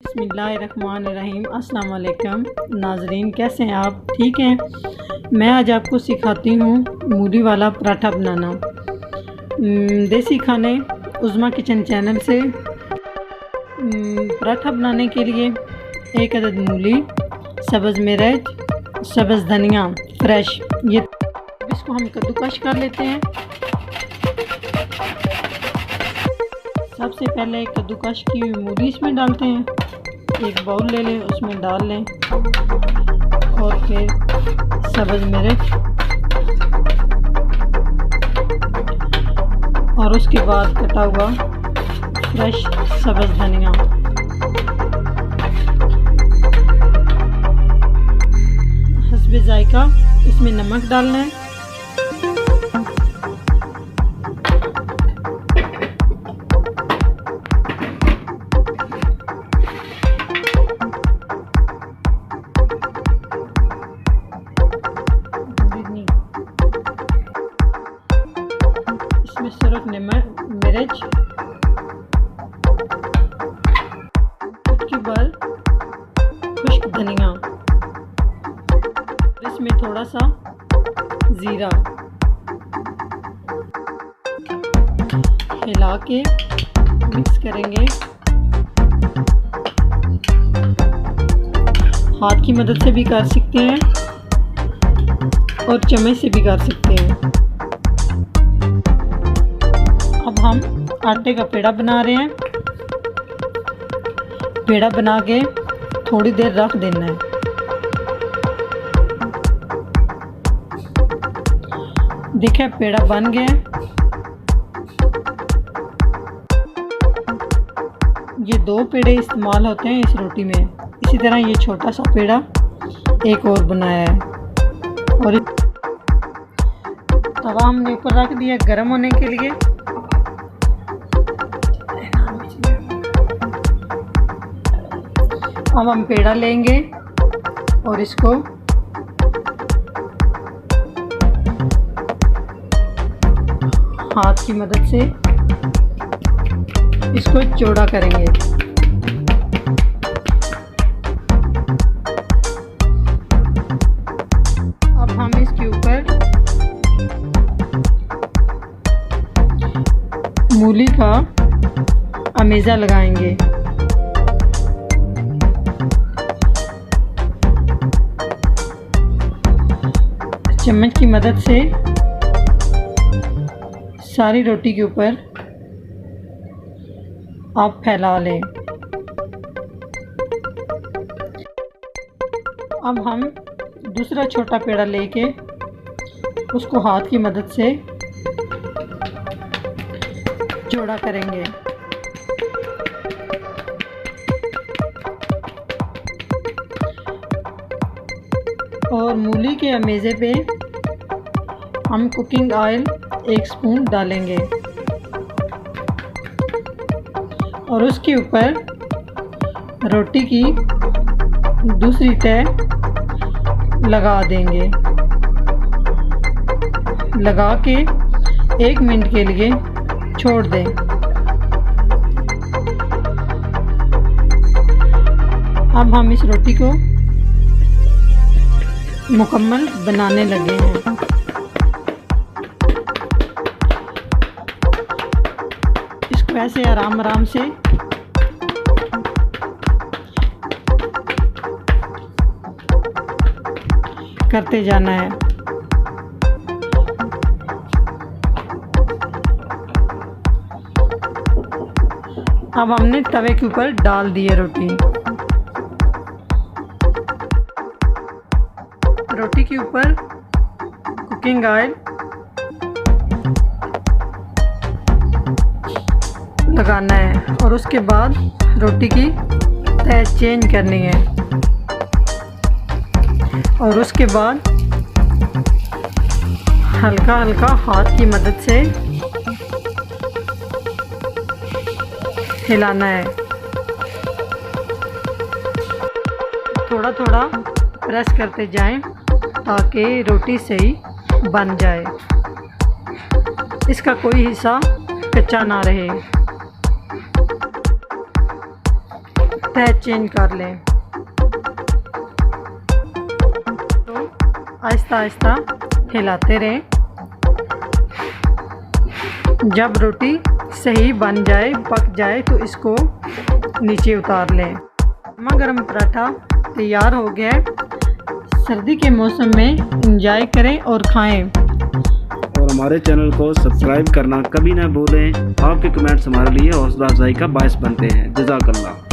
बिस्मिल्लाहिर्रहमानिर्रहीम। अस्सलाम वालेकुम नाजरीन, कैसे हैं आप? ठीक हैं। मैं आज आपको सिखाती हूँ मूली वाला पराठा बनाना। देसी खाने उज़्मा किचन चैनल से। पराठा बनाने के लिए 1 अदद मूली, सब्ज़ मिर्च, सब्ज़ धनिया फ्रेश, ये इसको हम कद्दूकश कर लेते हैं। सबसे पहले कद्दूकश की हुई मूली इसमें डालते हैं। एक बाउल ले लें, उसमें डाल लें और फिर सब्ज़ मिर्च और उसके बाद कटा हुआ फ्रेश सब्ज़ धनिया। हस्बे जायका इसमें नमक डालना है। इसमें सुरख मिर्च, चुटकी भर खुश्क धनिया, इसमें थोड़ा सा ज़ीरा हिला के मिक्स करेंगे। हाथ की मदद से भी कर सकते हैं और चम्मच से भी कर सकते हैं। अब हम आटे का पेड़ा बना रहे हैं। पेड़ा बना के थोड़ी देर रख देना है। देखिए पेड़ा बन गया। ये 2 पेड़े इस्तेमाल होते हैं इस रोटी में। इसी तरह ये छोटा सा पेड़ा एक और बनाया है। और तवा हमने ऊपर रख दिया गर्म होने के लिए। अब हम पेड़ा लेंगे और इसको हाथ की मदद से इसको चौड़ा करेंगे। अब हम इसके ऊपर मूली का अमेज़ा लगाएंगे। चम्मच की मदद से सारी रोटी के ऊपर आप फैला लें। अब हम दूसरा छोटा पेड़ा लेके उसको हाथ की मदद से चौड़ा करेंगे। और मूली के अमेज़े पे हम कुकिंग ऑयल 1 स्पून डालेंगे और उसके ऊपर रोटी की दूसरी तह लगा देंगे। लगा के 1 मिनट के लिए छोड़ दें। अब हम इस रोटी को मुकम्मल बनाने लगे हैं। इसको ऐसे आराम आराम से करते जाना है। अब हमने तवे के ऊपर डाल दी है रोटी। रोटी के ऊपर कुकिंग ऑयल लगाना है और उसके बाद रोटी की तह चेंज करनी है और उसके बाद हल्का हल्का हाथ की मदद से हिलाना है। थोड़ा थोड़ा प्रेस करते जाएं ताकि रोटी सही बन जाए, इसका कोई हिस्सा कच्चा ना रहे। तह चेंज कर लें। तो आहिस्ता आहिस्ता हिलाते रहें। जब रोटी सही बन जाए, पक जाए, तो इसको नीचे उतार लें। गर्मा गर्म पराठा तैयार हो गया है। सर्दी के मौसम में एंजॉय करें और खाएं। और हमारे चैनल को सब्सक्राइब करना कभी ना भूलें। आपके कमेंट्स हमारे लिए हौसला अफजाई का बायस बनते हैं। जज़ाकल्लाह।